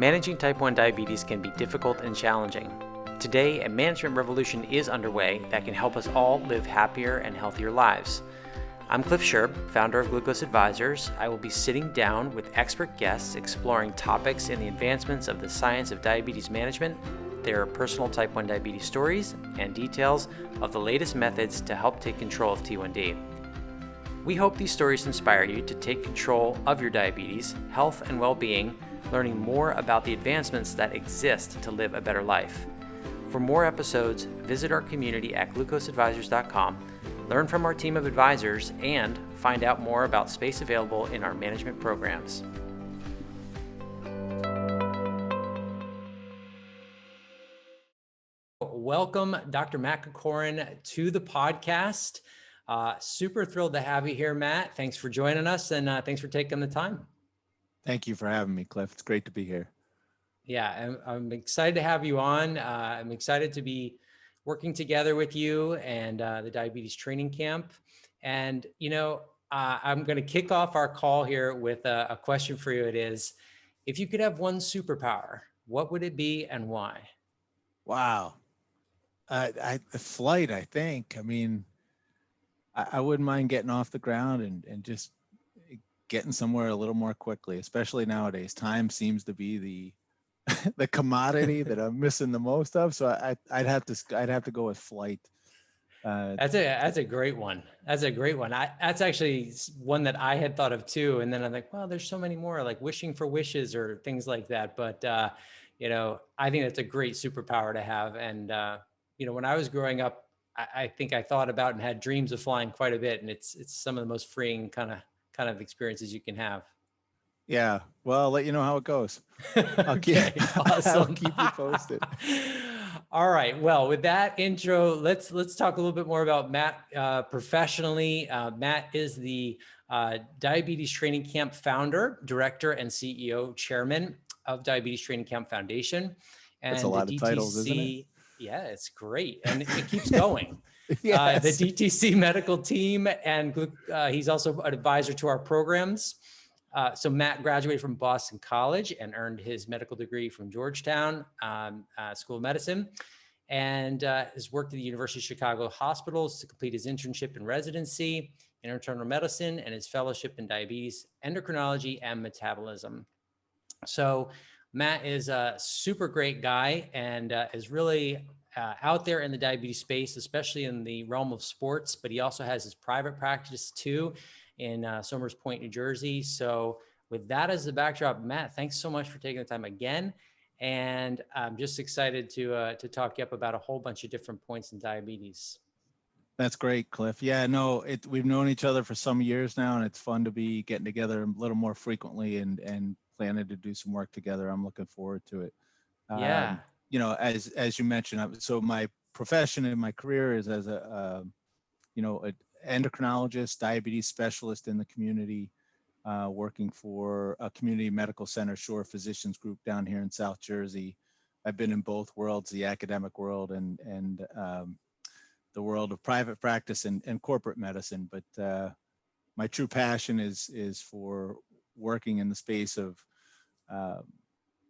Managing type 1 diabetes can be difficult and challenging. Today, a management revolution is underway that can help us all live happier and healthier lives. I'm Cliff Sherb, founder of Glucose Advisors. I will be sitting down with expert guests exploring topics in the advancements of the science of diabetes management, their personal type 1 diabetes stories, and details of the latest methods to help take control of T1D. We hope these stories inspire you to take control of your diabetes, health, and well-being, learning more about the advancements that exist to live a better life. For more episodes, visit our community at glucoseadvisors.com, learn from our team of advisors, and find out more about space available in our management programs. Welcome, Dr. Matt Corcoran, to the podcast. Super thrilled to have you here, Matt. Thanks for joining us, and thanks for taking the time. Thank you for having me, Cliff. It's great to be here. Yeah, I'm excited to have you on. I'm excited to be working together with you and the diabetes training camp. And, I'm going to kick off our call here with a question for you. It is, if you could have one superpower, what would it be and why? Wow. The flight, I think. I mean, I wouldn't mind getting off the ground and just getting somewhere a little more quickly, especially nowadays. Time seems to be the the commodity that I'm missing the most of. So I'd have to go with flight. That's a great one. That's a great one. That's actually one that I had thought of too. And then I'm like, well, there's so many more, like wishing for wishes or things like that. But I think that's a great superpower to have. And when I was growing up, I think I thought about and had dreams of flying quite a bit. And it's some of the most freeing kind of experiences you can have. Yeah. Well, I'll let you know how it goes. Okay, awesome. I'll keep you posted. All right. Well, with that intro, let's talk a little bit more about Matt professionally. Matt is the Diabetes Training Camp founder, director, and CEO, chairman of Diabetes Training Camp Foundation, and That's a lot of titles, isn't it? Yeah, it's great, and it keeps going. Yes. The DTC medical team, and he's also an advisor to our programs. So Matt graduated from Boston College and earned his medical degree from Georgetown School of Medicine, and has worked at the University of Chicago hospitals to complete his internship and residency in internal medicine and his fellowship in diabetes, endocrinology, and metabolism. So Matt is a super great guy and is really out there in the diabetes space, especially in the realm of sports, but he also has his private practice too in Somers Point, New Jersey. So with that as the backdrop, Matt, thanks so much for taking the time again. And I'm just excited to talk you up about a whole bunch of different points in diabetes. That's great, Cliff. Yeah, no, we've known each other for some years now, and it's fun to be getting together a little more frequently and planning to do some work together. I'm looking forward to it. Yeah. As you mentioned, so my profession and my career is as an endocrinologist, diabetes specialist in the community, working for a community medical center, Shore Physicians Group down here in South Jersey. I've been in both worlds, the academic world and the world of private practice and corporate medicine. But my true passion is for working in the space of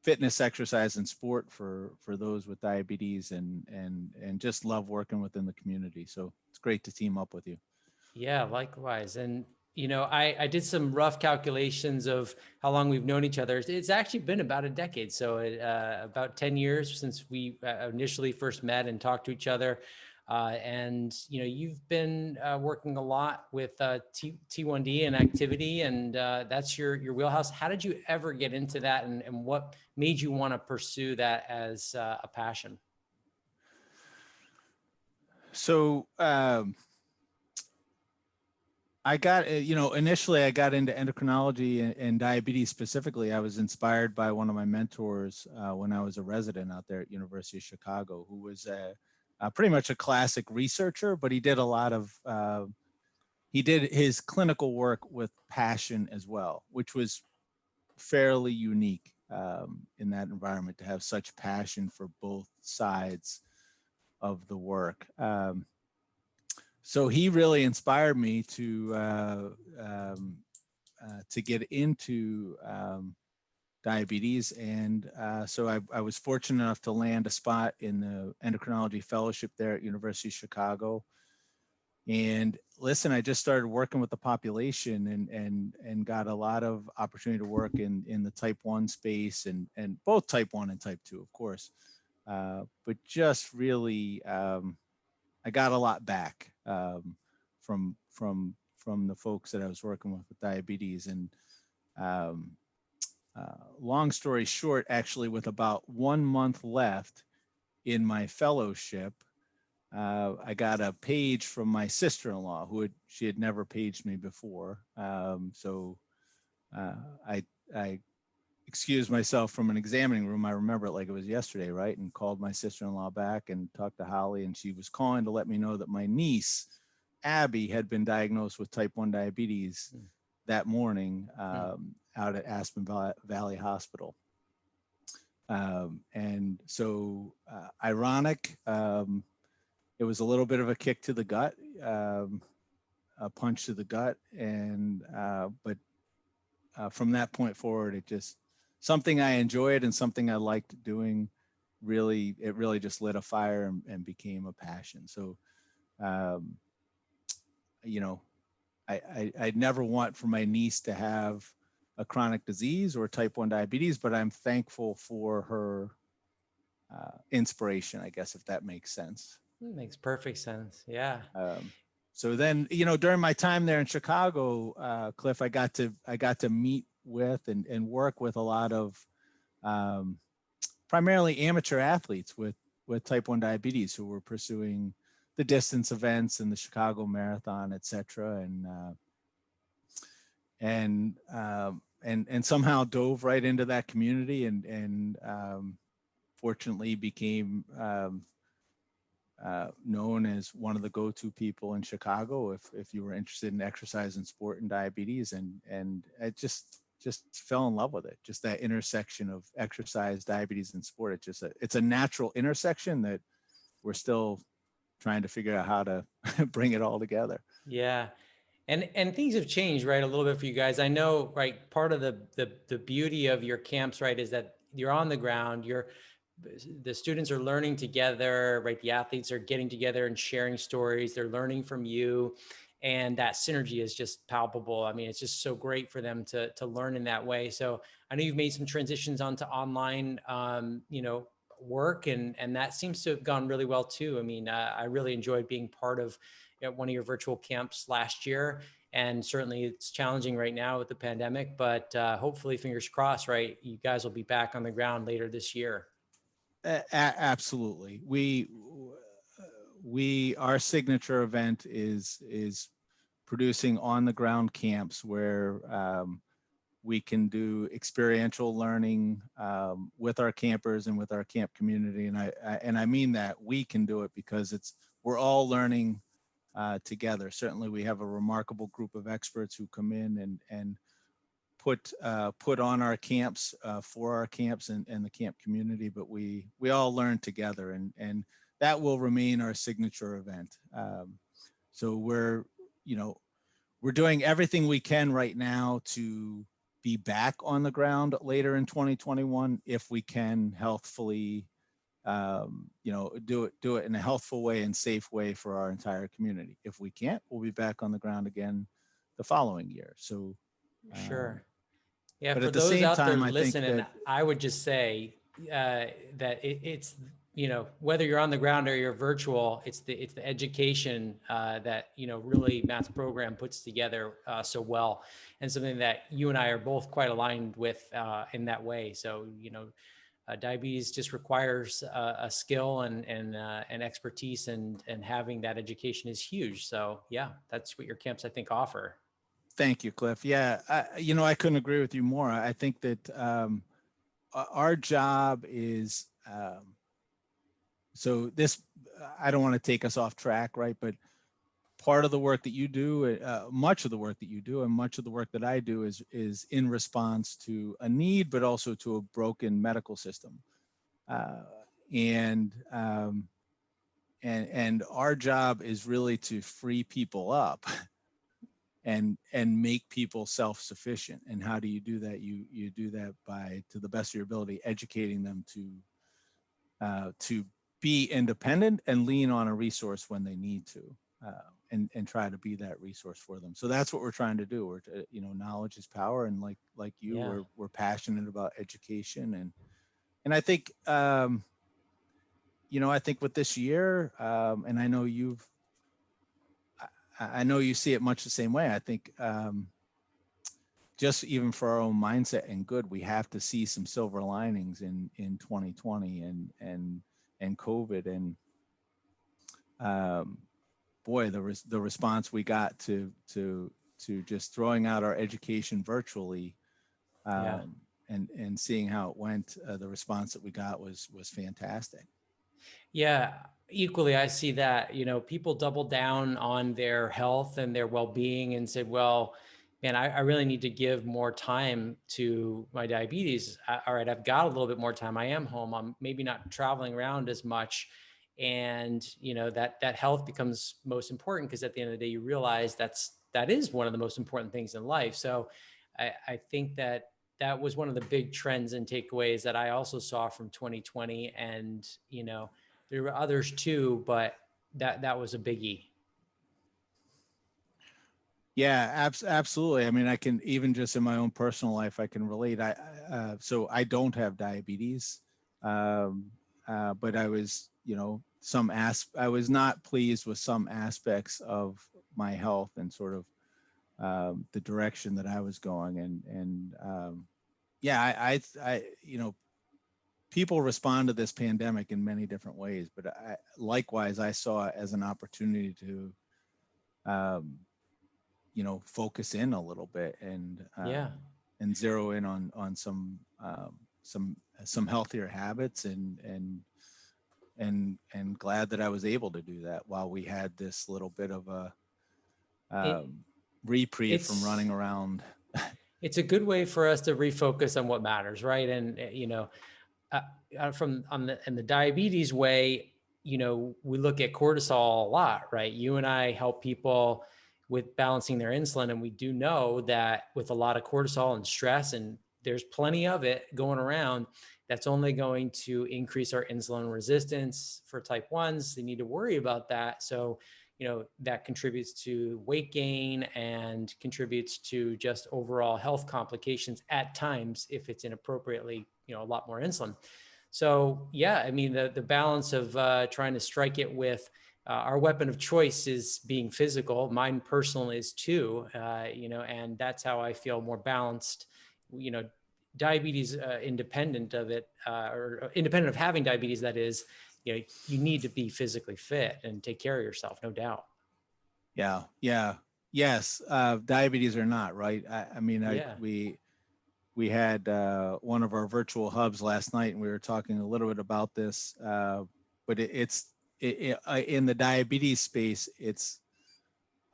fitness, exercise, and sport for those with diabetes, and just love working within the community. So it's great to team up with you. Yeah, likewise. And, I did some rough calculations of how long we've known each other. It's actually been about a decade. So about 10 years since we initially first met and talked to each other. And, you've been working a lot with T1D and activity, and that's your wheelhouse. How did you ever get into that, and what made you want to pursue that as a passion? So I got, initially I got into endocrinology and diabetes specifically. I was inspired by one of my mentors when I was a resident out there at University of Chicago, who was pretty much a classic researcher, but he did a lot of, he did his clinical work with passion as well, which was fairly unique in that environment, to have such passion for both sides of the work. So he really inspired me to get into diabetes. And so I was fortunate enough to land a spot in the endocrinology fellowship there at University of Chicago. And listen, I just started working with the population and got a lot of opportunity to work in the type 1 space and both type 1 and type 2, of course. But just really, I got a lot back from the folks that I was working with diabetes. And um, long story short, actually, with about 1 month left in my fellowship, I got a page from my sister-in-law she had never paged me before. So uh, I excused myself from an examining room. I remember it like it was yesterday, right? And called my sister-in-law back and talked to Holly, and she was calling to let me know that my niece, Abby, had been diagnosed with type 1 diabetes that morning out at Aspen Valley Hospital. And so ironic, it was a little bit of a kick to the gut, a punch to the gut. And, but from that point forward, it just, something I enjoyed and something I liked doing, it really just lit a fire and became a passion. So, you know, I'd never want for my niece to have a chronic disease or type 1 diabetes, but I'm thankful for her inspiration, I guess, if that makes sense. It makes perfect sense. Yeah. So then, during my time there in Chicago, Cliff, I got to meet with and work with a lot of primarily amateur athletes with type 1 diabetes who were pursuing the distance events and the Chicago Marathon, et cetera. And somehow dove right into that community and fortunately became known as one of the go-to people in Chicago if you were interested in exercise and sport and diabetes. And I just fell in love with it. Just that intersection of exercise, diabetes, and sport. It's a natural intersection that we're still trying to figure out how to bring it all together. Yeah. And things have changed, right, a little bit for you guys. I know, right, part of the beauty of your camps, right, is that you're on the ground, the students are learning together, right? The athletes are getting together and sharing stories. They're learning from you. And that synergy is just palpable. I mean, it's just so great for them to learn in that way. So I know you've made some transitions onto online, work, and that seems to have gone really well too. I mean, I really enjoyed being part of one of your virtual camps last year. And certainly it's challenging right now with the pandemic, but hopefully, fingers crossed, right, you guys will be back on the ground later this year. Absolutely. Our signature event is producing on the ground camps where we can do experiential learning with our campers and with our camp community. And I mean that we can do it because we're all learning together. Certainly we have a remarkable group of experts who come in and put on our camps for our camps and the camp community, but we all learn together, and that will remain our signature event. So we're doing everything we can right now to be back on the ground later in 2021 if we can healthfully do it in a healthful way and safe way for our entire community. If we can't, we'll be back on the ground again the following year. So sure. Yeah, but for at the those same out there time, I think listening, that I would just say that it's whether you're on the ground or you're virtual, it's the education that really Matt's program puts together so well, and something that you and I are both quite aligned with in that way. So diabetes just requires a skill and expertise, and having that education is huge. So yeah, that's what your camps I think offer. Thank you, Cliff. Yeah, I couldn't agree with you more. I think that our job is so this. I don't want to take us off track, right? But part of the work that you do, much of the work that you do, and much of the work that I do is in response to a need, but also to a broken medical system, and our job is really to free people up and make people self-sufficient. And how do you do that? You do that by, to the best of your ability, educating them to be independent and lean on a resource when they need to, and try to be that resource for them. So that's what we're trying to do. Knowledge is power, and like you, Yeah. we're passionate about education, and I think I think with this year, and I know I know you see it much the same way. I think just even for our own mindset and good, we have to see some silver linings in 2020 and COVID, and boy, the response we got to just throwing out our education virtually, Yeah. and seeing how it went, the response that we got was fantastic. Yeah, equally, I see that, people double down on their health and their well-being and said, well, man, I really need to give more time to my diabetes. All right, I've got a little bit more time. I am home. I'm maybe not traveling around as much. And, that health becomes most important, because at the end of the day, you realize that is one of the most important things in life. So I think that was one of the big trends and takeaways that I also saw from 2020. And, there were others too, but that was a biggie. Yeah, absolutely. I mean, I can, even just in my own personal life, I can relate. So I don't have diabetes, but I was, I was not pleased with some aspects of my health and sort of the direction that I was going, and yeah, people respond to this pandemic in many different ways, but likewise, I saw it as an opportunity to um, focus in a little bit Yeah. and zero in on some healthier habits, and glad that I was able to do that while we had this little bit of a It, reprieve from it's, running around. it's a good way for us to refocus on what matters. Right. And, from in the diabetes way, we look at cortisol a lot, right? You and I help people with balancing their insulin, and we do know that with a lot of cortisol and stress, and there's plenty of it going around, that's only going to increase our insulin resistance. For type 1s, they need to worry about that. So that contributes to weight gain and contributes to just overall health complications at times if it's inappropriately, a lot more insulin. So yeah, I mean, the balance of trying to strike it with our weapon of choice is being physical. Mine personally is too, and that's how I feel more balanced. Diabetes, independent of it, or independent of having diabetes, that is, you need to be physically fit and take care of yourself, no doubt. Yeah. Yes. Diabetes or not, right? I mean, Yeah. we had one of our virtual hubs last night, and we were talking a little bit about this. But it's in the diabetes space. It's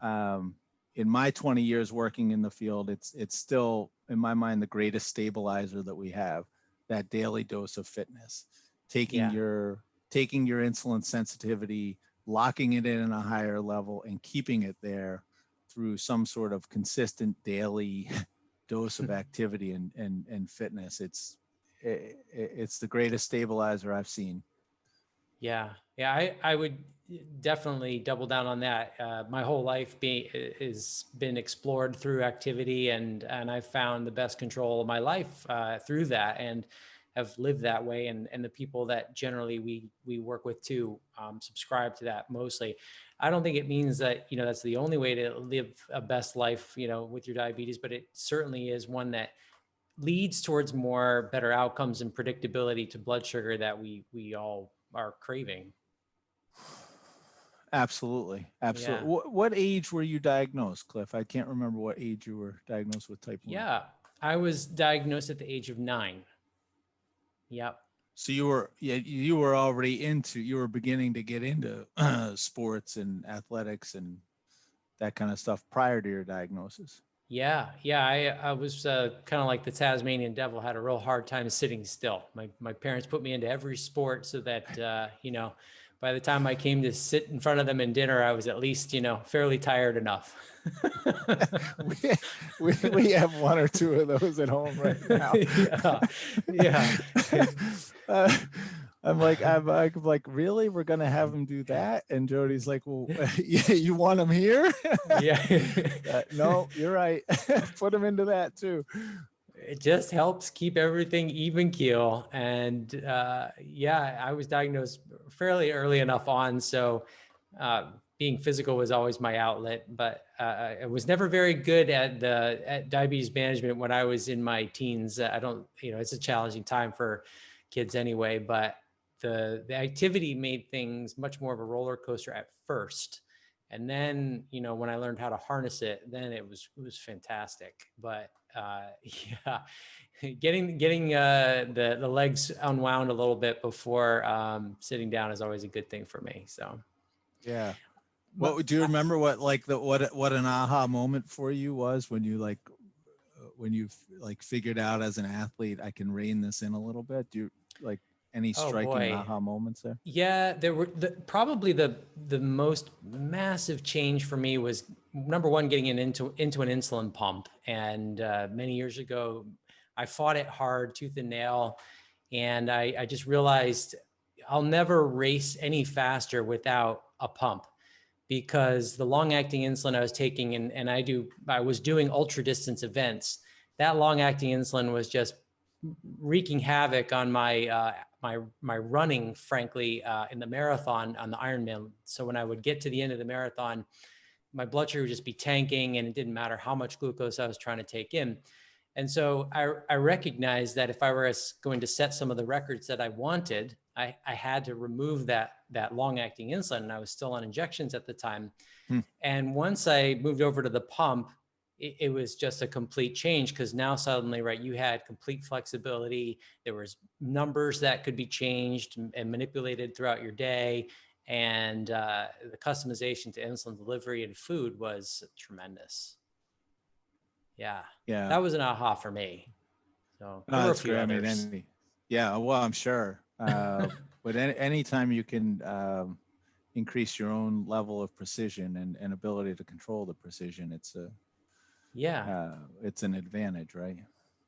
in my 20 years working in the field, it's still, in my mind, the greatest stabilizer that we have. That daily dose of fitness, taking Yeah. your insulin sensitivity, locking it in a higher level, and keeping it there through some sort of consistent daily dose of activity and fitness. It's the greatest stabilizer I've seen. Yeah. I would definitely double down on that. My whole life has been explored through activity, and I've found the best control of my life through that, and have lived that way. And the people that generally we work with too subscribe to that mostly. I don't think it means that, that's the only way to live a best life, with your diabetes, but it certainly is one that leads towards more better outcomes and predictability to blood sugar that we all are craving. Absolutely. Yeah. What age were you diagnosed, Cliff? I can't remember what age you were diagnosed with type 1. Yeah. I was diagnosed at the age of 9. Yep. So you were already you were beginning to get into sports and athletics and that kind of stuff prior to your diagnosis. Yeah. I was kind of like the Tasmanian devil, had a real hard time sitting still. My parents put me into every sport so that, by the time I came to sit in front of them in dinner, I was at least, fairly tired enough. We have one or two of those at home right now. Yeah. Yeah. uh, I'm like, really? We're gonna have him do that? And Jody's like, well, yeah, you want him here? Yeah. No, you're right. Put him into that too. It just helps keep everything even keel. And yeah, I was diagnosed fairly early enough on. So being physical was always my outlet, but I was never very good at diabetes management when I was in my teens. I don't, it's a challenging time for kids anyway, but the activity made things much more of a roller coaster at first. And then, when I learned how to harness it, then it was fantastic. But yeah, getting the legs unwound a little bit before sitting down is always a good thing for me. So yeah. What do you remember? What an aha moment for you was when you figured out as an athlete, I can rein this in a little bit? Do you like any striking aha moments there? Yeah, there were probably the most massive change for me was number one, getting into an insulin pump. And many years ago, I fought it hard, tooth and nail. And I just realized I'll never race any faster without a pump, because the long acting insulin I was taking, and I was doing ultra distance events. That long acting insulin was just wreaking havoc on my running, frankly, in the marathon on the Ironman. So when I would get to the end of the marathon, my blood sugar would just be tanking, and it didn't matter how much glucose I was trying to take in. And so I recognized that if I was going to set some of the records that I wanted, I had to remove that long acting insulin, and I was still on injections at the time. And once I moved over to the pump, it was just a complete change, because now suddenly, right, you had complete flexibility. There was numbers that could be changed and manipulated throughout your day. And the customization to insulin delivery and food was tremendous. Yeah. Yeah. That was an aha for me. So there were a That's few great. others. I mean, yeah, well, I'm sure. But anytime you can increase your own level of precision and ability to control the precision, it's an advantage, right?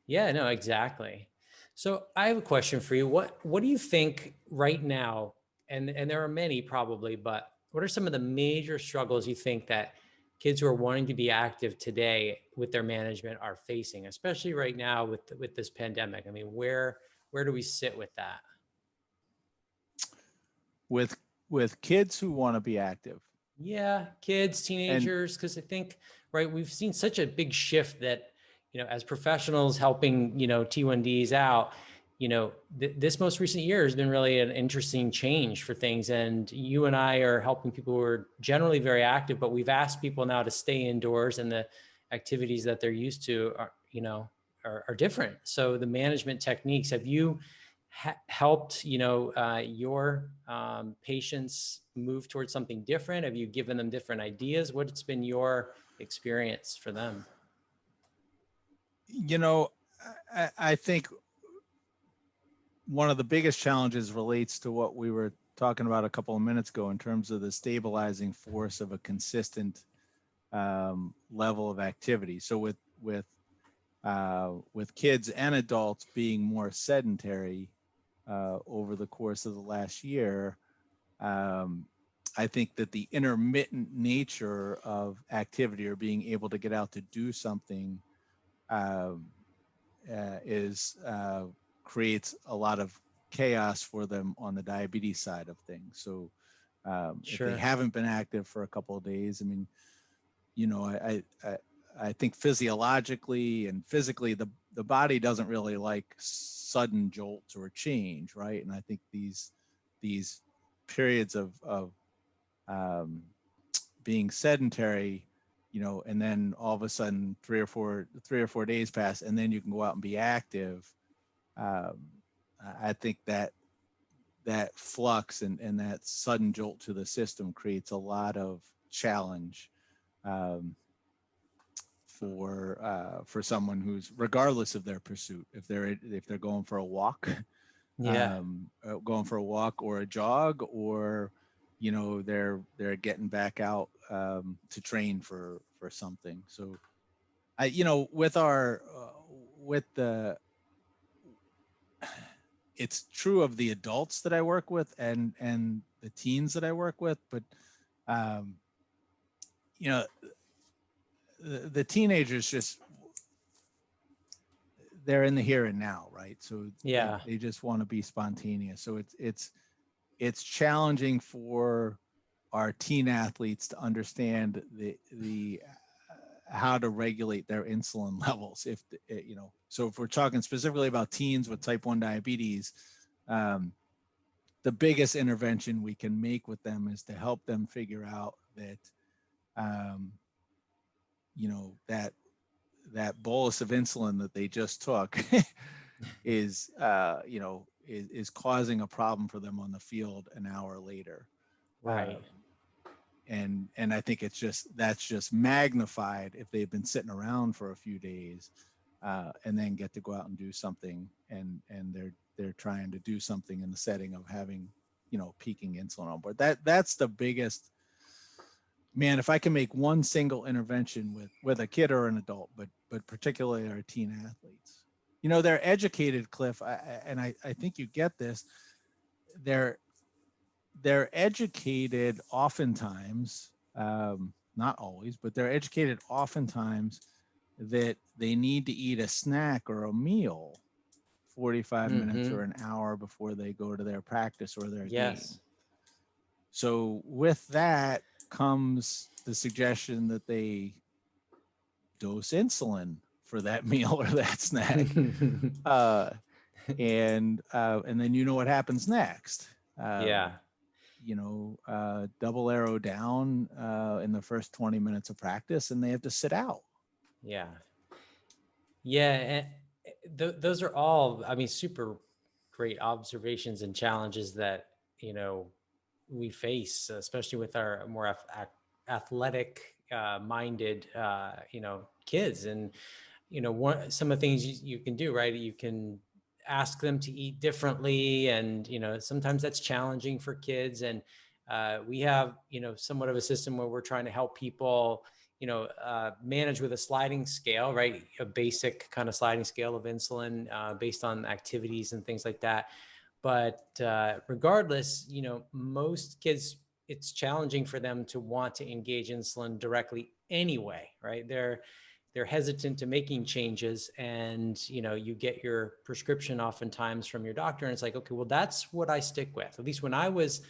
Yeah, no, exactly. So I have a question for you. What do you think right now, and there are many probably, but what are some of the major struggles you think that kids who are wanting to be active today with their management are facing, especially right now with this pandemic? I mean, where do we sit with that? With kids who want to be active. Yeah, kids, teenagers, because I think, right, we've seen such a big shift that, as professionals helping, T1Ds out, this most recent year has been really an interesting change for things. And you and I are helping people who are generally very active, but we've asked people now to stay indoors, and the activities that they're used to are different. So the management techniques, have you helped your patients move towards something different? Have you given them different ideas? What's been your experience for them? I think one of the biggest challenges relates to what we were talking about a couple of minutes ago in terms of the stabilizing force of a consistent level of activity. So with kids and adults being more sedentary over the course of the last year, I think that the intermittent nature of activity, or being able to get out to do something, creates a lot of chaos for them on the diabetes side of things. So if they haven't been active for a couple of days, I mean, I think physiologically and physically, the body doesn't really like sudden jolts or change, right? And I think these periods of being sedentary, and then all of a sudden 3 or 4 days pass, and then you can go out and be active. I think that flux and that sudden jolt to the system creates a lot of challenge for someone who's, regardless of their pursuit, if they're going for a walk, going for a walk or a jog, or they're getting back out to train for something. So with our with the it's true of the adults that I work with and the teens that I work with, but um, you know the teenagers just they're in the here and now, right? So Yeah. they just want to be spontaneous. So it's challenging for our teen athletes to understand the how to regulate their insulin levels. So if we're talking specifically about teens with type 1 diabetes, um, the biggest intervention we can make with them is to help them figure out that um, that bolus of insulin that they just took is is causing a problem for them on the field an hour later. Right. And I think that's just magnified if they've been sitting around for a few days and then get to go out and do something, and they're trying to do something in the setting of having peaking insulin on board. That's the biggest, man. If I can make one single intervention with a kid or an adult, but particularly our teen athletes, they're educated, Cliff, and I think you get this. They're educated oftentimes, not always, but they're educated oftentimes that they need to eat a snack or a meal 45 minutes or an hour before they go to their practice or their game. Yes. So with that comes the suggestion that they dose insulin for that meal or that snack. And then what happens next. Yeah. Double arrow down in the first 20 minutes of practice, and they have to sit out. Yeah. Yeah. And those are all, I mean, super great observations and challenges that, we face, especially with our more athletic minded, kids. And, some of the things you can do, right? You can ask them to eat differently. And, sometimes that's challenging for kids. And we have, somewhat of a system where we're trying to help people, manage with a sliding scale, right? A basic kind of sliding scale of insulin based on activities and things like that. But regardless, most kids, it's challenging for them to want to engage insulin directly anyway, right? They're hesitant to making changes, and you get your prescription oftentimes from your doctor, and it's like, okay, well, that's what I stick with. At least when I was,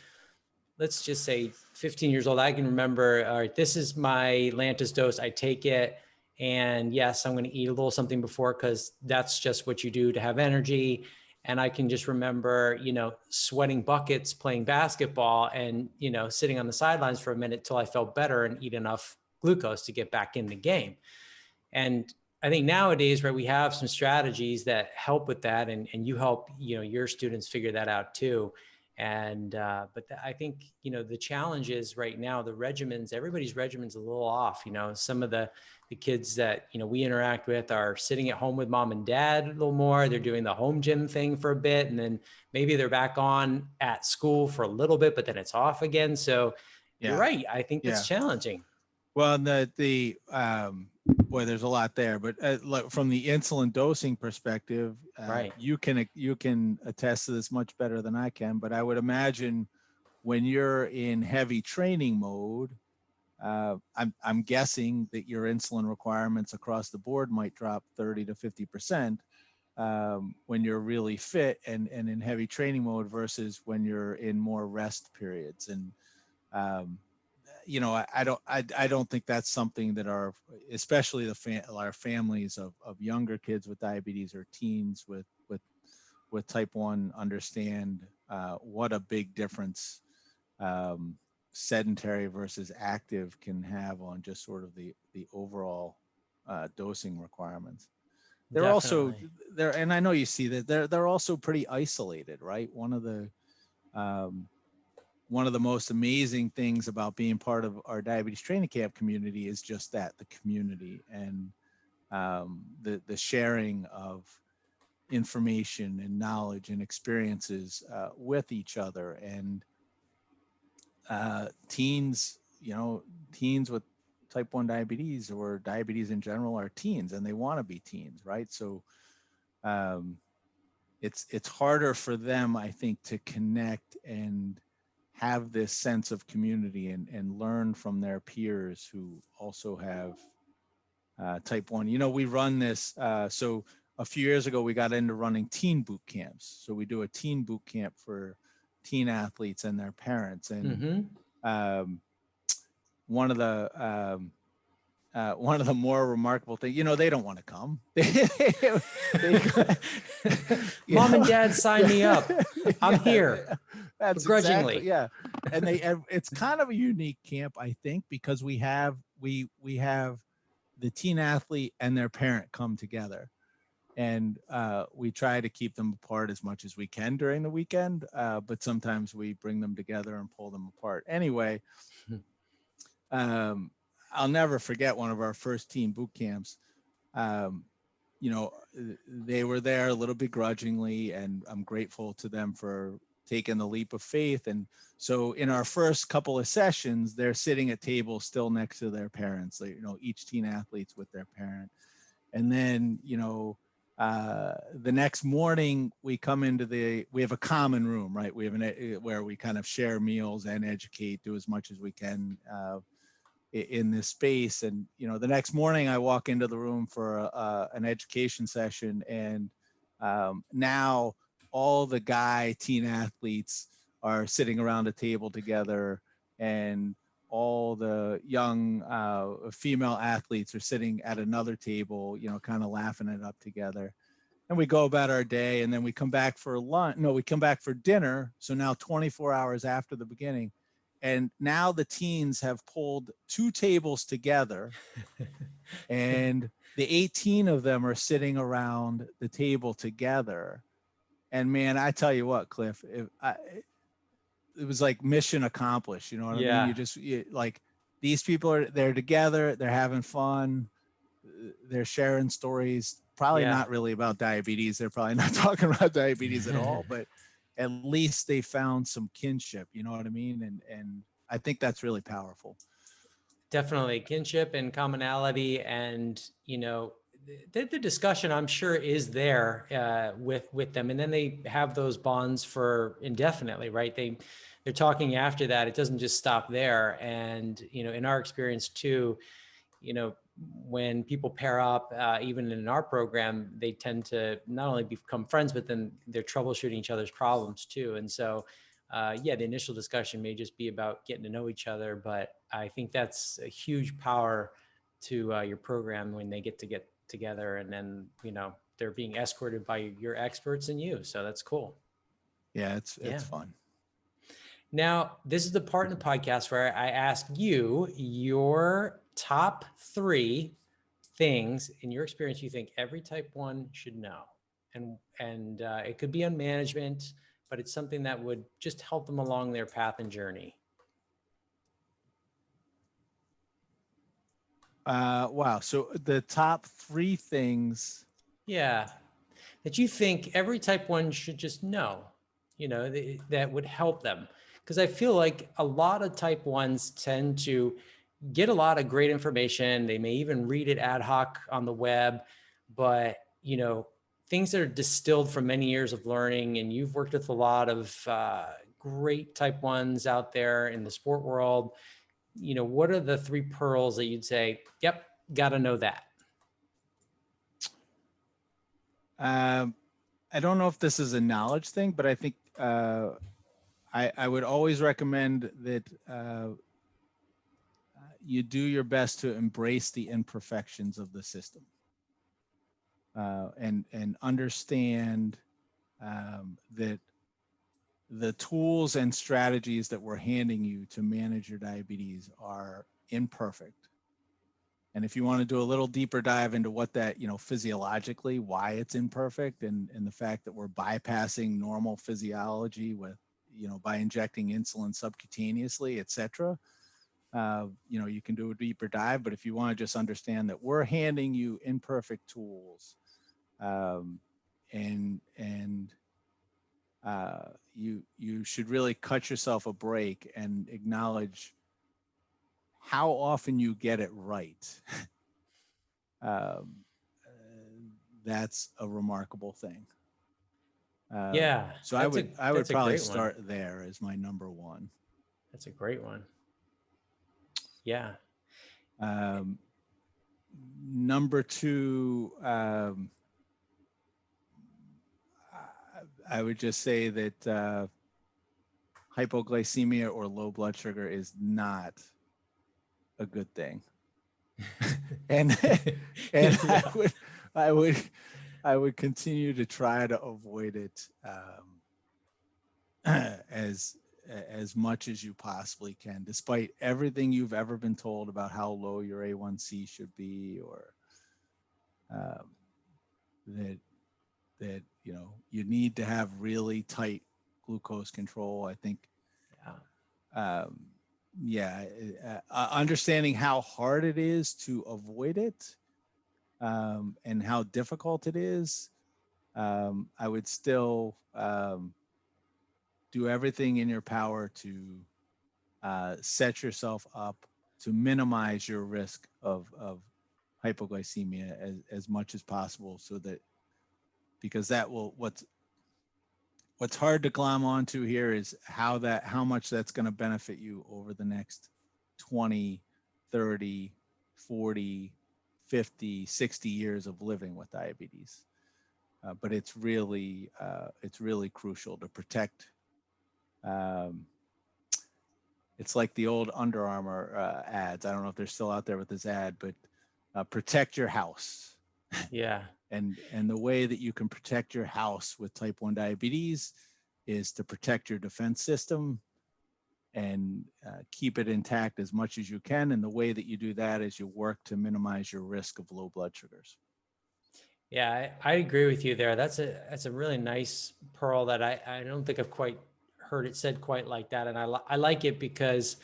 let's just say 15 years old, I can remember, all right, this is my Lantus dose. I take it. And yes, I'm going to eat a little something before, because that's just what you do to have energy. And I can just remember, sweating buckets playing basketball and, sitting on the sidelines for a minute till I felt better and eat enough glucose to get back in the game. And I think nowadays, right, we have some strategies that help with that, and you help, your students figure that out too. And I think, the challenge is right now, the regimens, everybody's regimen's a little off. Some of the kids that, we interact with are sitting at home with mom and dad a little more. They're doing the home gym thing for a bit, and then maybe they're back on at school for a little bit, but then it's off again. So you're right. I think that's challenging. Well, boy, there's a lot there, but from the insulin dosing perspective, Right. you can attest to this much better than I can. But I would imagine when you're in heavy training mode, I'm guessing that your insulin requirements across the board might drop 30 to 50% when you're really fit and in heavy training mode versus when you're in more rest periods. And I don't think that's something that especially our families of younger kids with diabetes or teens with type 1 understand what a big difference sedentary versus active can have on just sort of the overall dosing requirements. They're also there, and I know you see that they're also pretty isolated, right? One of the most amazing things about being part of our diabetes training camp community is just that, the community and the sharing of information and knowledge and experiences with each other. And teens, teens with type 1 diabetes or diabetes in general are teens, and they want to be teens, right? So um, it's harder for them, I think, to connect and have this sense of community and learn from their peers who also have type 1. We run this. So a few years ago, we got into running teen boot camps. So we do a teen boot camp for teen athletes and their parents. And um, one of the more remarkable things, they don't want to come. Mom and dad signed me up. I'm here. That's begrudgingly. exactly, yeah. And it's kind of a unique camp, I think, because we have the teen athlete and their parent come together, and we try to keep them apart as much as we can during the weekend, but sometimes we bring them together and pull them apart. Anyway, I'll never forget one of our first teen boot camps. They were there a little begrudgingly, and I'm grateful to them for taking the leap of faith. And so in our first couple of sessions, they're sitting at tables still next to their parents, each teen athlete's with their parent. And then, the next morning we come into we have a common room, right? We have where we kind of share meals and educate, do as much as we can in this space. And the next morning I walk into the room for an education session, and now all the teen athletes are sitting around a table together, and all the young female athletes are sitting at another table, kind of laughing it up together. And we go about our day, and then we come back for lunch. No, we come back for dinner. So now 24 hours after the beginning, and now the teens have pulled 2 tables together, and the 18 of them are sitting around the table together. And man, I tell you what, Cliff, it was like mission accomplished. You know what I mean? Like, these people they're together, they're having fun, they're sharing stories, probably not really about diabetes. They're probably not talking about diabetes at all, but at least they found some kinship, you know what I mean? And I think that's really powerful. Definitely kinship and commonality, and the discussion, I'm sure, is there with them, and then they have those bonds for indefinitely, right? They're talking after that. It doesn't just stop there. And in our experience too, when people pair up, even in our program, they tend to not only become friends, but then they're troubleshooting each other's problems too. And so, the initial discussion may just be about getting to know each other, but I think that's a huge power to your program when they get together, and then, they're being escorted by your experts and you. So that's cool. Yeah, it's fun. Now, this is the part in the podcast where I ask you your top 3 things in your experience you think every type 1 should know. And it could be on management, but it's something that would just help them along their path and journey. Wow. So the top 3 things. Yeah. That you think every type 1 should just know, that would help them. Because I feel like a lot of type 1s tend to get a lot of great information. They may even read it ad hoc on the web, but, things that are distilled from many years of learning, and you've worked with a lot of great type 1s out there in the sport world. What are the 3 pearls that you'd say, yep, got to know that? I don't know if this is a knowledge thing, but I think I would always recommend that you do your best to embrace the imperfections of the system, and understand that the tools and strategies that we're handing you to manage your diabetes are imperfect. And if you want to do a little deeper dive into what that, physiologically, why it's imperfect, and the fact that we're bypassing normal physiology with, by injecting insulin subcutaneously, et cetera, you can do a deeper dive. But if you want to just understand that we're handing you imperfect tools, and you should really cut yourself a break and acknowledge how often you get it right. um, that's a remarkable thing. Yeah, So I would that's a probably great one. start there as my number one. That's a great one. Yeah. Um, Number two, I would just say that hypoglycemia or low blood sugar is not a good thing. and and Yeah. I would I would continue to try to avoid it as as much as you possibly can, despite everything you've ever been told about how low your A1C should be, or um, that you know you need to have really tight glucose control. I think, Yeah. um, yeah, understanding how hard it is to avoid it, and how difficult it is, I would still do everything in your power to set yourself up to minimize your risk of hypoglycemia as much as possible, so that, because that will, what's hard to glom onto here is how much that's going to benefit you over the next 20, 30, 40, 50, 60 years of living with diabetes. But it's really crucial to protect. Um, it's like the old Under Armour ads. I don't know if they're still out there with this ad, but protect your house. Yeah. And the way that you can protect your house with type 1 diabetes is to protect your defense system and keep it intact as much as you can. And the way that you do that is you work to minimize your risk of low blood sugars. Yeah, I agree with you there. That's a really nice pearl that I don't think I've quite heard it said quite like that. And I like it because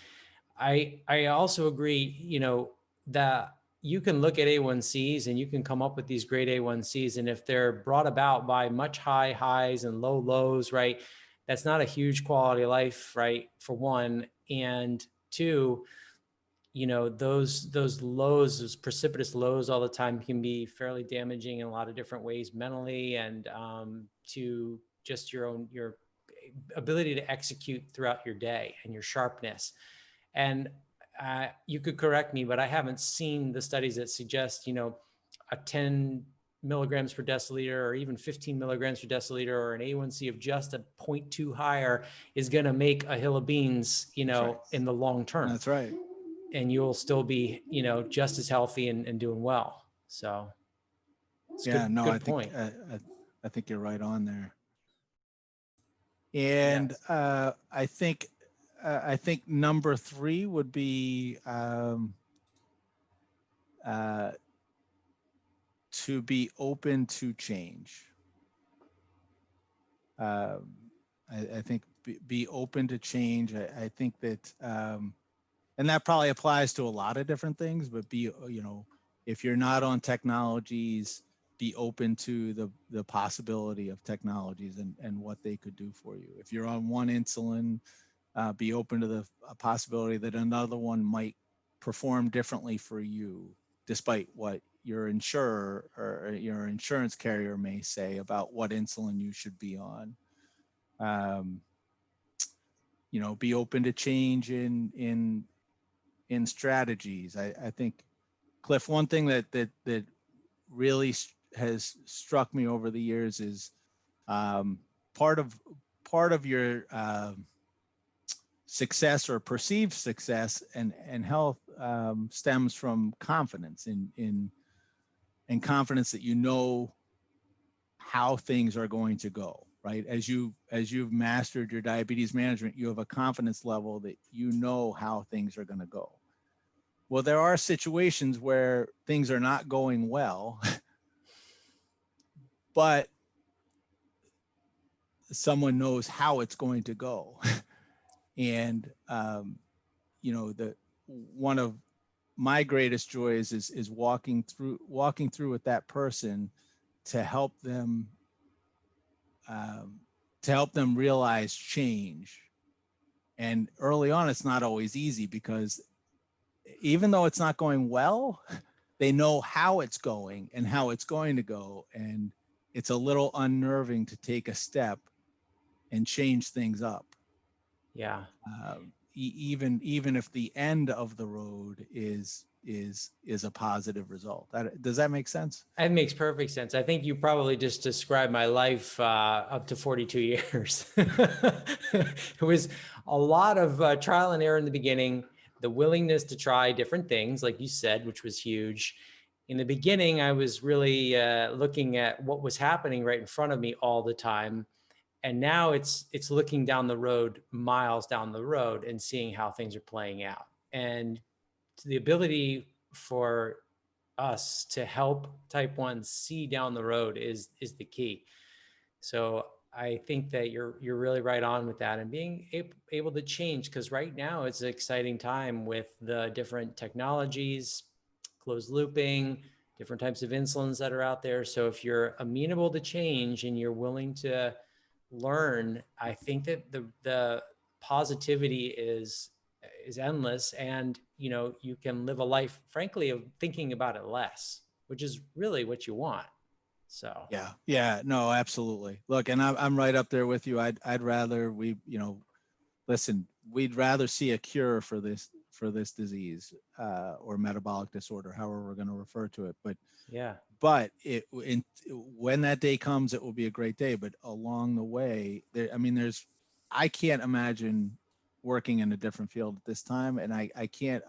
I also agree, you know, that you can look at A1Cs and you can come up with these great A1Cs. And if they're brought about by much high highs and low lows, right, that's not a huge quality of life, right, for one. And two, you know, those lows, those precipitous lows all the time can be fairly damaging in a lot of different ways, mentally and to just your ability to execute throughout your day and your sharpness. And you could correct me, but I haven't seen the studies that suggest, you know, a 10 milligrams per deciliter or even 15 milligrams per deciliter or an A1C of just a 0.2 higher is going to make a hill of beans, you know, right. in the long term. That's right. And you'll still be, you know, just as healthy and doing well. So it's Yeah, no, good point. I think you're right on there. And Yes. I think number three would be to be open to change. Um, I think be open to change. I think that, and that probably applies to a lot of different things, but you know, if you're not on technologies, be open to the possibility of technologies and what they could do for you. If you're on one insulin, be open to the possibility that another one might perform differently for you, despite what your insurer or your insurance carrier may say about what insulin you should be on. You know, be open to change in strategies. I think, Cliff, one thing that really has struck me over the years is um, part of your success or perceived success and health stems from confidence in confidence that you know how things are going to go, right? As you've mastered your diabetes management, you have a confidence level that you know how things are going to go. Well, there are situations where things are not going well, but someone knows how it's going to go. And you know, the one of my greatest joys is walking through with that person to help them to help them realize change. And early on, it's not always easy because even though it's not going well, they know how it's going and how it's going to go. And it's a little unnerving to take a step and change things up. Yeah. Even if the end of the road is a positive result. Does that make sense? That makes perfect sense. I think you probably just described my life up to 42 years. It was a lot of trial and error in the beginning, the willingness to try different things, like you said, which was huge. In the beginning, I was really looking at what was happening right in front of me all the time. And now it's looking down the road, miles down the road, and seeing how things are playing out. And the ability for us to help type 1 see down the road is the key. So I think that you're really right on with that, and being able to change, because right now it's an exciting time with the different technologies, closed looping, different types of insulins that are out there. So if you're amenable to change and you're willing to learn, I think that the positivity is endless, and you can live a life, frankly, of thinking about it less, which is really what you want. So yeah, no, absolutely. Look, and I'm right up there with you. I'd rather listen, we'd rather see a cure for this disease or metabolic disorder, however we're going to refer to it. But when that day comes, it will be a great day. But along the way, I can't imagine working in a different field at this time, and I can't.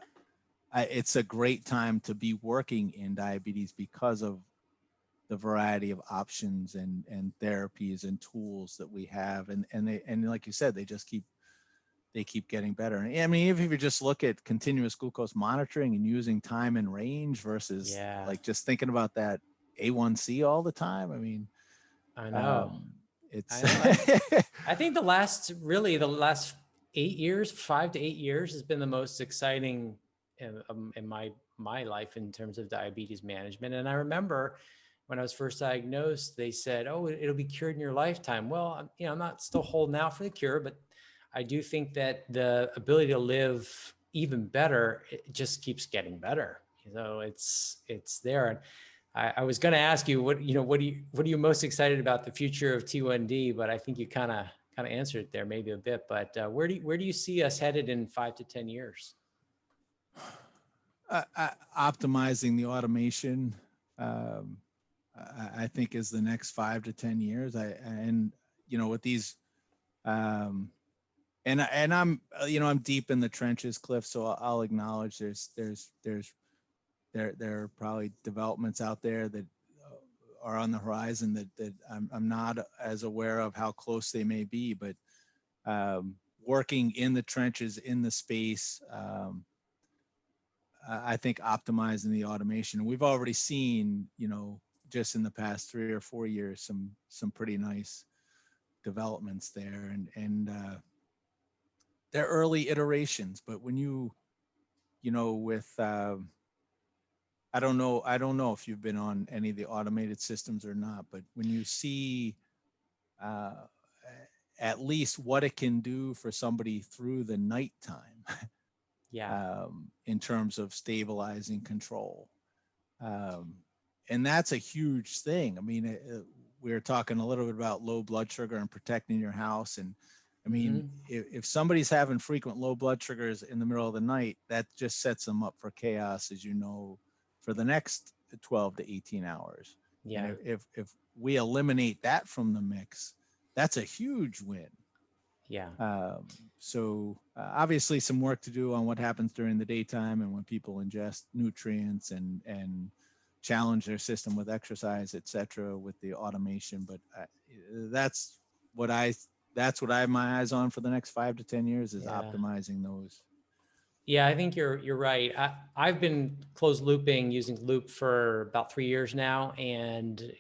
It's a great time to be working in diabetes because of the variety of options and therapies and tools that we have, and like you said, they keep getting better. And I mean, if you just look at continuous glucose monitoring and using time and range versus like just thinking about that A1C all the time. I mean, I know. It's. I think the last 8 years, 5 to 8 years, has been the most exciting in my life in terms of diabetes management. And I remember when I was first diagnosed, they said, "Oh, it'll be cured in your lifetime." Well, I'm not still holding out for the cure, but I do think that the ability to live even better, it just keeps getting better. It's there. And I was going to ask you what are you most excited about the future of T1D, but I think you kind of answered it there maybe a bit. But where do you see us headed in 5 to 10 years? Optimizing the automation, I think, is the next 5 to 10 years. With these, and I'm I'm deep in the trenches, Cliff. So I'll acknowledge there are probably developments out there that are on the horizon that I'm not as aware of how close they may be, but working in the trenches, in the space, I think optimizing the automation. We've already seen, just in the past 3 or 4 years, some pretty nice developments there, and they're early iterations. But when with I don't know if you've been on any of the automated systems or not, but when you see at least what it can do for somebody through the nighttime, in terms of stabilizing control, and that's a huge thing. I mean, we were talking a little bit about low blood sugar and protecting your house, and I mean, if somebody's having frequent low blood sugars in the middle of the night, that just sets them up for chaos, as for the next 12 to 18 hours. Yeah. And if we eliminate that from the mix, that's a huge win. Yeah. So obviously some work to do on what happens during the daytime and when people ingest nutrients and challenge their system with exercise, et cetera, with the automation. But that's what I have my eyes on for the next 5 to 10 years is optimizing those. Yeah, I think you're right. I've been closed looping using Loop for about 3 years now, and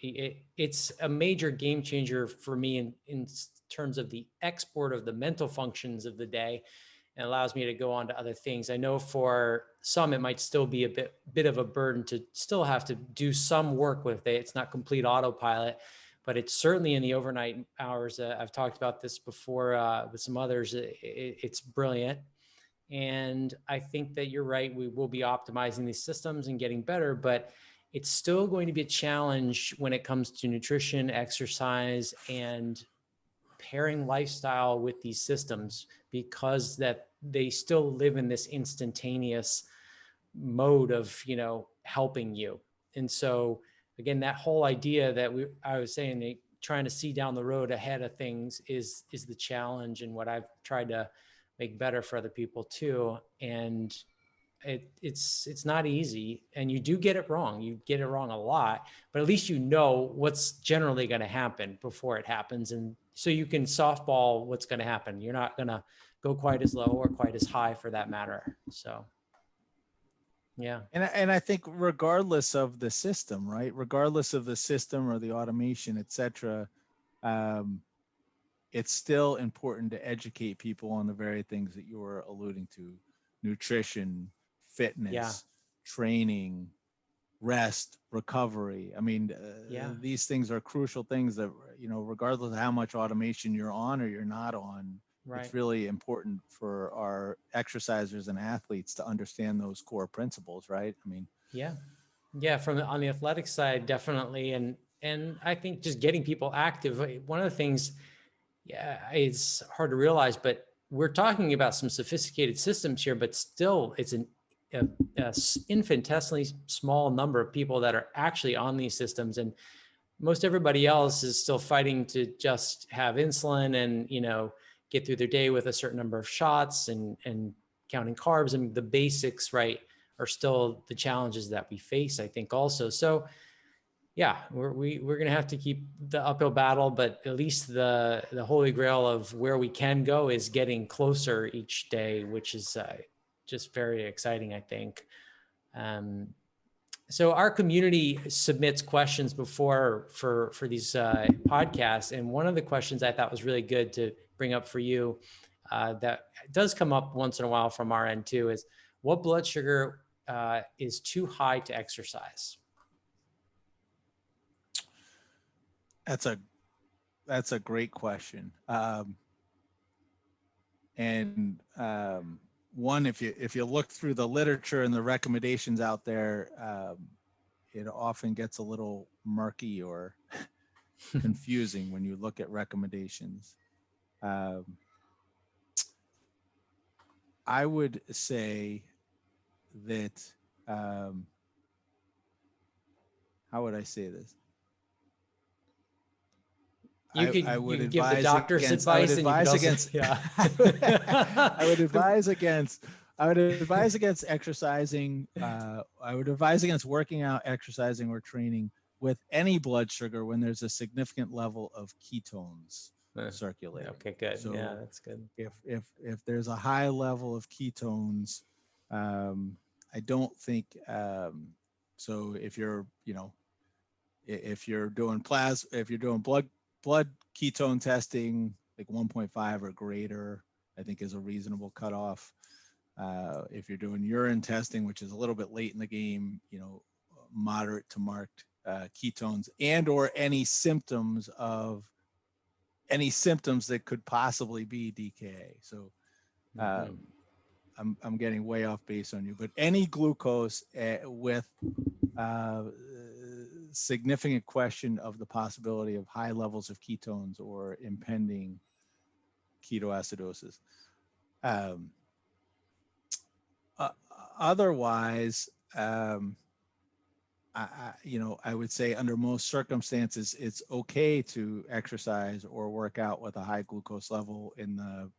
it's a major game changer for me in terms of the export of the mental functions of the day, and allows me to go on to other things. I know for some it might still be a bit of a burden to still have to do some work with it. It's not complete autopilot, but it's certainly in the overnight hours. I've talked about this before with some others. It's brilliant. And I think that you're right. We will be optimizing these systems and getting better, but it's still going to be a challenge when it comes to nutrition, exercise, and pairing lifestyle with these systems, because that they still live in this instantaneous mode of, helping you. And so again, that whole idea that I was saying, that trying to see down the road ahead of things is the challenge, and what I've tried to make better for other people too. And it's not easy, and you do get it wrong. You get it wrong a lot, but at least you know what's generally going to happen before it happens. And so you can softball what's going to happen. You're not going to go quite as low or quite as high for that matter. So, yeah. And I think regardless of the system, right? Regardless of the system or the automation, et cetera, it's still important to educate people on the very things that you were alluding to: nutrition, fitness, training, rest, recovery. I mean, these things are crucial things that, regardless of how much automation you're on or you're not on, it's really important for our exercisers and athletes to understand those core principles, right? I mean, from on the athletic side, definitely. And I think just getting people active, one of the things, it's hard to realize, but we're talking about some sophisticated systems here, but still it's a infinitesimally small number of people that are actually on these systems. And most everybody else is still fighting to just have insulin and, get through their day with a certain number of shots and counting carbs. And the basics, right, are still the challenges that we face, I think, also. So we're going to have to keep the uphill battle, but at least the holy grail of where we can go is getting closer each day, which is just very exciting, I think. So our community submits questions before for these podcasts. And one of the questions I thought was really good to bring up for you that does come up once in a while from our end too is, what blood sugar is too high to exercise? That's a great question. One, if you look through the literature and the recommendations out there, it often gets a little murky or confusing when you look at recommendations. I would say that, how would I say this? You could give the doctor's advice, and you could also, I would advise against exercising. I would advise against working out, exercising, or training with any blood sugar when there's a significant level of ketones circulating. Okay, good. So that's good. If there's a high level of ketones, I don't think so. If you're doing blood ketone testing, like 1.5 or greater, I think is a reasonable cutoff. If you're doing urine testing, which is a little bit late in the game, moderate to marked ketones, and or any symptoms that could possibly be DKA. So I'm getting way off base on you, but any glucose with significant question of the possibility of high levels of ketones or impending ketoacidosis. Otherwise, I would say under most circumstances, it's okay to exercise or work out with a high glucose level in the,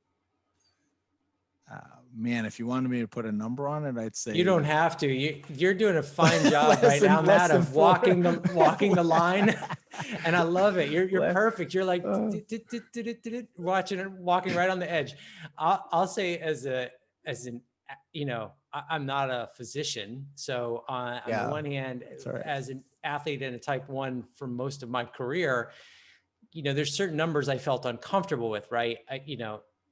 if you wanted me to put a number on it, I'd say you don't have to. You're doing a fine job right now, Matt, of walking the line, and I love it. You're perfect. You're like walking right on the edge. I'll say I'm not a physician, so on the one hand, as an athlete and a type 1 for most of my career, there's certain numbers I felt uncomfortable with, right?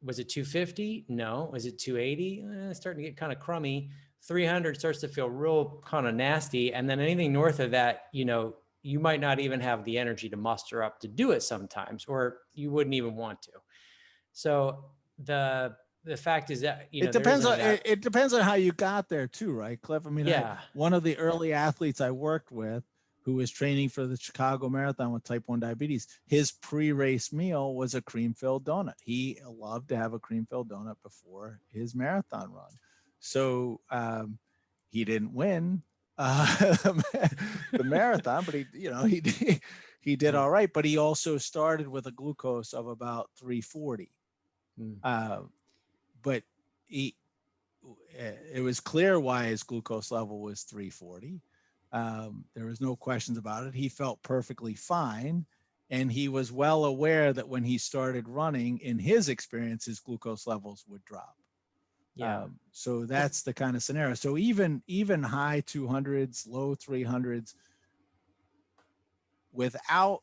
Was it 250? No. Was it 280? It's starting to get kind of crummy. 300 starts to feel real kind of nasty. And then anything north of that, you might not even have the energy to muster up to do it sometimes, or you wouldn't even want to. So the fact is that, It there depends isn't on that. it depends on how you got there too, right, Cliff? I mean, Yeah. one of the early athletes I worked with who was training for the Chicago Marathon with type 1 diabetes, his pre-race meal was a cream-filled donut. He loved to have a cream-filled donut before his marathon run. So he didn't win the marathon, but he did all right. But he also started with a glucose of about 340. Mm. But he, it was clear why his glucose level was 340. There was no questions about it. He felt perfectly fine. And he was well aware that when he started running, in his experience, his glucose levels would drop. Yeah. So that's the kind of scenario. So even high 200s, low 300s, without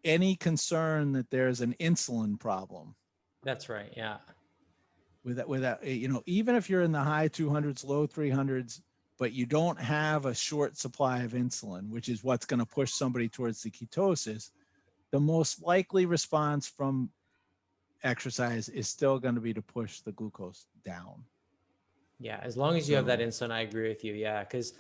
any concern that there's an insulin problem. That's right. Yeah. Without even if you're in the high 200s, low 300s, but you don't have a short supply of insulin, which is what's going to push somebody towards the ketosis, the most likely response from exercise is still going to be to push the glucose down. Yeah, as long as you have that insulin, I agree with you. Yeah, because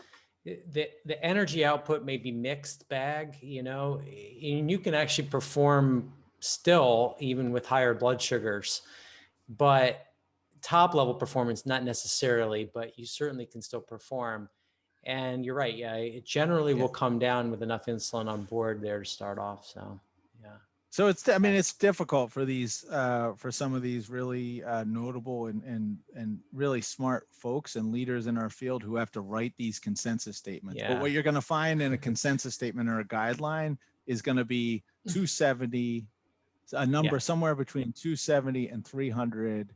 the energy output may be mixed bag, and you can actually perform still even with higher blood sugars, but top level performance, not necessarily, but you certainly can still perform. And you're right. Yeah, it generally will come down with enough insulin on board there to start off. So, yeah. So it's difficult for these, for some of these really notable and really smart folks and leaders in our field who have to write these consensus statements. Yeah. But what you're going to find in a consensus statement or a guideline is going to be 270, a number somewhere between 270 and 300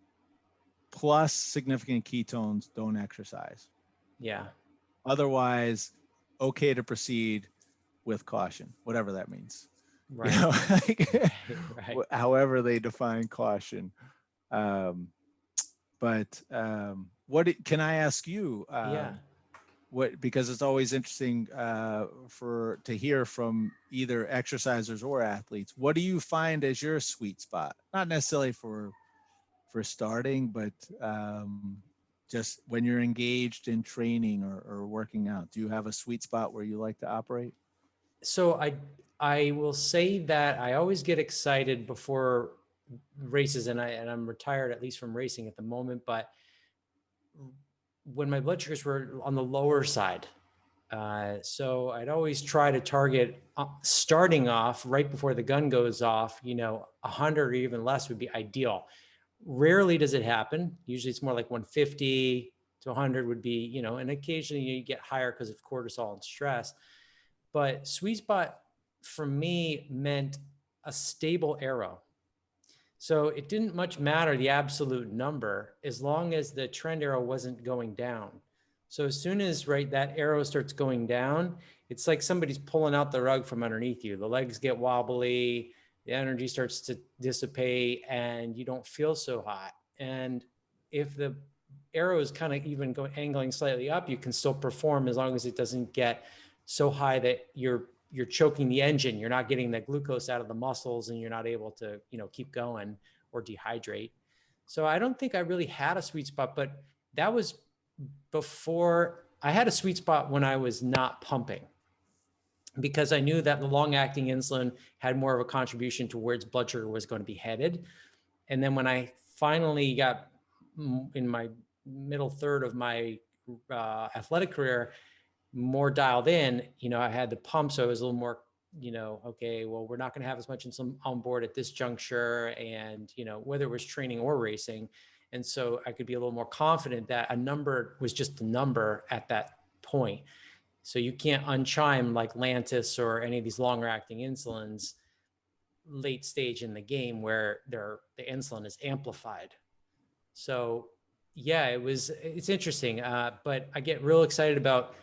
plus significant ketones, don't exercise. Yeah. Otherwise, okay to proceed with caution, whatever that means. Right. Right. However they define caution. But what can I ask you? Because it's always interesting to hear from either exercisers or athletes. What do you find as your sweet spot? Not necessarily for starting, but just when you're engaged in training or working out. Do you have a sweet spot where you like to operate? So I will say that I always get excited before races, and I'm retired at least from racing at the moment, but when my blood sugars were on the lower side, so I'd always try to target starting off right before the gun goes off, 100 or even less would be ideal. Rarely does it happen. Usually it's more like 150 to 100 would be, and occasionally you get higher because of cortisol and stress. But sweet spot for me meant a stable arrow. So it didn't much matter the absolute number as long as the trend arrow wasn't going down. So as soon as that arrow starts going down, it's like somebody's pulling out the rug from underneath you. The legs get wobbly, the energy starts to dissipate, and you don't feel so hot. And if the arrow is kind of even angling slightly up, you can still perform as long as it doesn't get so high that you're choking the engine. You're not getting the glucose out of the muscles and you're not able to, keep going or dehydrate. So I don't think I really had a sweet spot, but that was before. I had a sweet spot when I was not pumping, because I knew that the long acting insulin had more of a contribution to where its blood sugar was going to be headed. And then when I finally got in my middle third of my athletic career, more dialed in, I had the pump. So it was a little more, okay, well, we're not going to have as much insulin on board at this juncture. And, whether it was training or racing. And so I could be a little more confident that a number was just a number at that point. So you can't unchime like Lantus or any of these longer acting insulins late stage in the game where the insulin is amplified. So yeah, it's interesting. But I get real excited about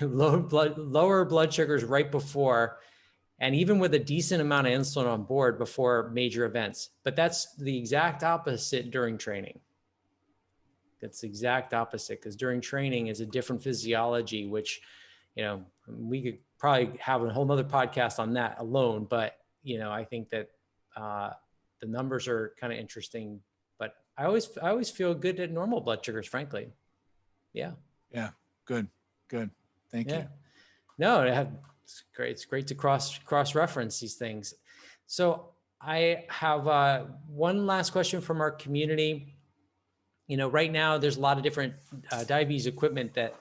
lower blood sugars right before, and even with a decent amount of insulin on board before major events. But that's the exact opposite during training. That's the exact opposite, because during training is a different physiology, which, we could probably have a whole nother podcast on that alone. But, I think that the numbers are kind of interesting, but I always feel good at normal blood sugars, frankly. Yeah. Yeah. Good. Thank Yeah. you. No, it's great. It's great to cross reference these things. So I have one last question from our community. Right now there's a lot of different diabetes equipment that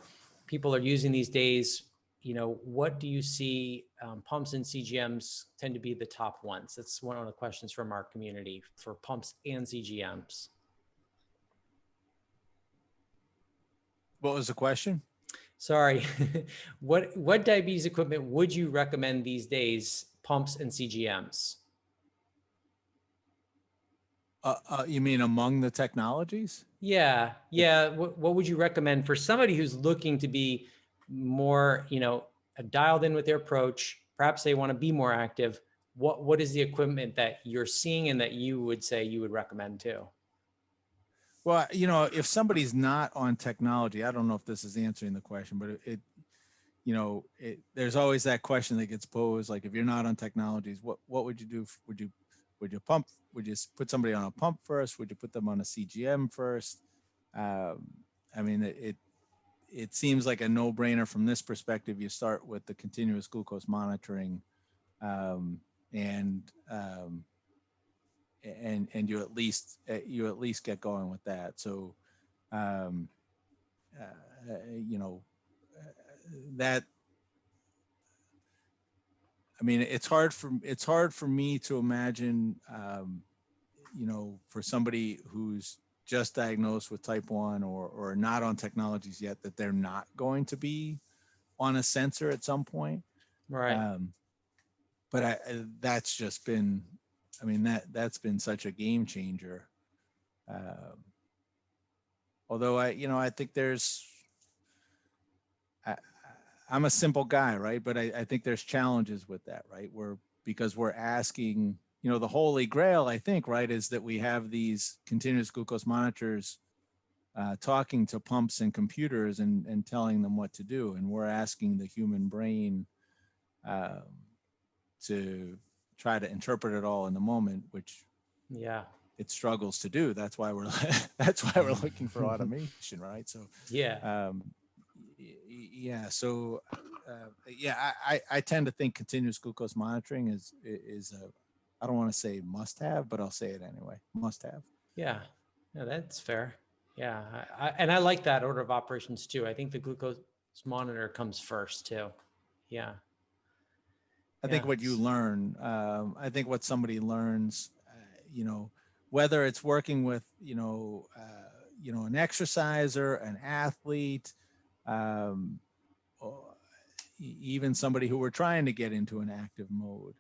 people are using these days. What do you see pumps and CGMs tend to be the top ones? That's one of the questions from our community for pumps and CGMs. What was the question? Sorry. What diabetes equipment would you recommend these days, pumps and CGMs? You mean among the technologies? Yeah. What would you recommend for somebody who's looking to be more, dialed in with their approach? Perhaps they want to be more active. What is the equipment that you're seeing and that you would say you would recommend too? Well, if somebody's not on technology, I don't know if this is answering the question, but there's always that question that gets posed. Like, if you're not on technologies, what would you do? Would you pump? Would you put somebody on a pump first? Would you put them on a CGM first? I mean, it seems like a no-brainer from this perspective. You start with the continuous glucose monitoring, and you at least get going with that. So, that, I mean, it's hard for me to imagine, for somebody who's just diagnosed with type 1 or not on technologies yet, that they're not going to be on a sensor at some point. Right. But that's just been, that's been such a game changer. Although I think I'm a simple guy, right? But I think there's challenges with that, right? Because we're asking, the holy grail, I think, right, is that we have these continuous glucose monitors talking to pumps and computers and telling them what to do. And we're asking the human brain to try to interpret it all in the moment, which it struggles to do. That's why we're looking for automation, right? So so I tend to think continuous glucose monitoring is a, I don't want to say must have, but I'll say it anyway, must have. Yeah, that's fair. Yeah, and I like that order of operations too. I think the glucose monitor comes first too. Yeah. I think what you learn, I think what somebody learns, whether it's working with, an exerciser, an athlete, or even somebody who we're trying to get into an active mode,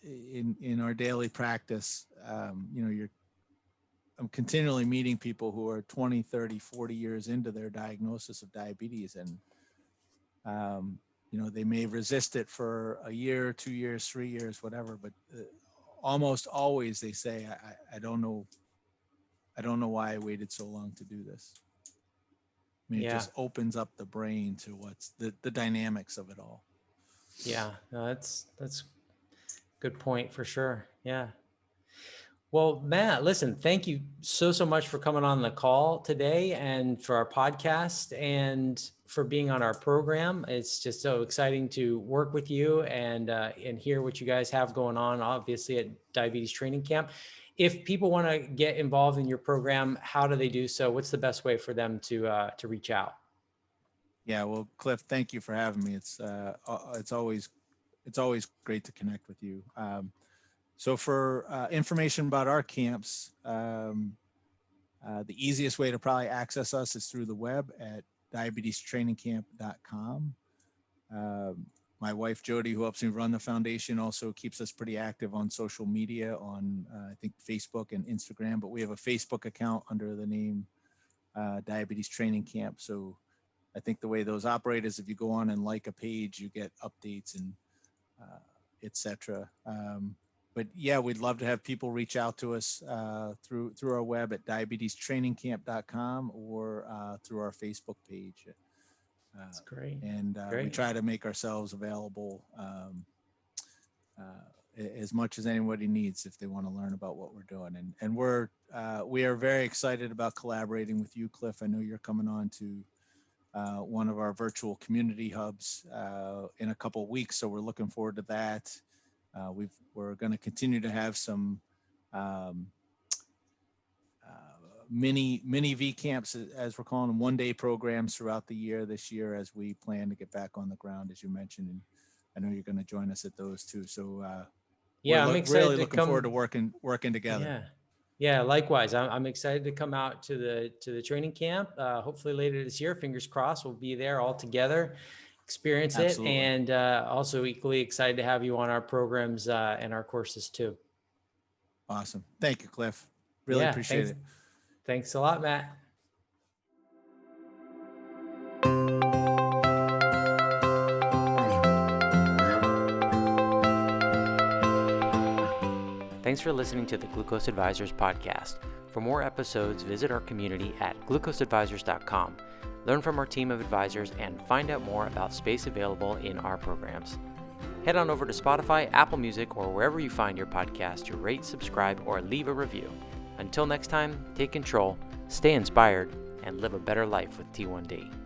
in our daily practice, I'm continually meeting people who are 20, 30, 40 years into their diagnosis of diabetes. And, they may resist it for a year, 2 years, 3 years, whatever, but almost always they say, I don't know why I waited so long to do this. I mean, it just opens up the brain to what's the dynamics of it all. Yeah, no, that's good point for sure. Yeah. Well, Matt, listen, thank you so much for coming on the call today and for our podcast and for being on our program. It's just so exciting to work with you and hear what you guys have going on, obviously at Diabetes Training Camp. If people want to get involved in your program, how do they do so? What's the best way for them to reach out? Yeah, well, Cliff, thank you for having me. It's always great to connect with you. So for information about our camps, the easiest way to probably access us is through the web at diabetestrainingcamp.com. My wife, Jody, who helps me run the foundation, also keeps us pretty active on social media on, I think, Facebook and Instagram. But we have a Facebook account under the name Diabetes Training Camp. So I think the way those operate is if you go on and like a page, you get updates and etc. But yeah, we'd love to have people reach out to us through our web at diabetestrainingcamp.com or through our Facebook page. That's great. And we Great. try to make ourselves available as much as anybody needs if they want to learn about what we're doing. And we are very excited about collaborating with you, Cliff. I know you're coming on to one of our virtual community hubs in a couple of weeks, so we're looking forward to that. We're going to continue to have some mini V camps, as we're calling them, one-day programs throughout the year this year as we plan to get back on the ground, as you mentioned. And I know you're going to join us at those too. So Yeah, I'm excited really to looking come forward to working together. Yeah. Yeah, likewise. I'm excited to come out to the training camp. Hopefully later this year, fingers crossed, we'll be there all together, experience Absolutely. it, and also equally excited to have you on our programs and our courses too. Awesome. Thank you, Cliff. Really appreciate it. Thanks a lot, Matt. Thanks for listening to the Glucose Advisors podcast. For more episodes, visit our community at glucoseadvisors.com. Learn from our team of advisors and find out more about space available in our programs. Head on over to Spotify, Apple Music, or wherever you find your podcast to rate, subscribe, or leave a review. Until next time, take control, stay inspired, and live a better life with T1D.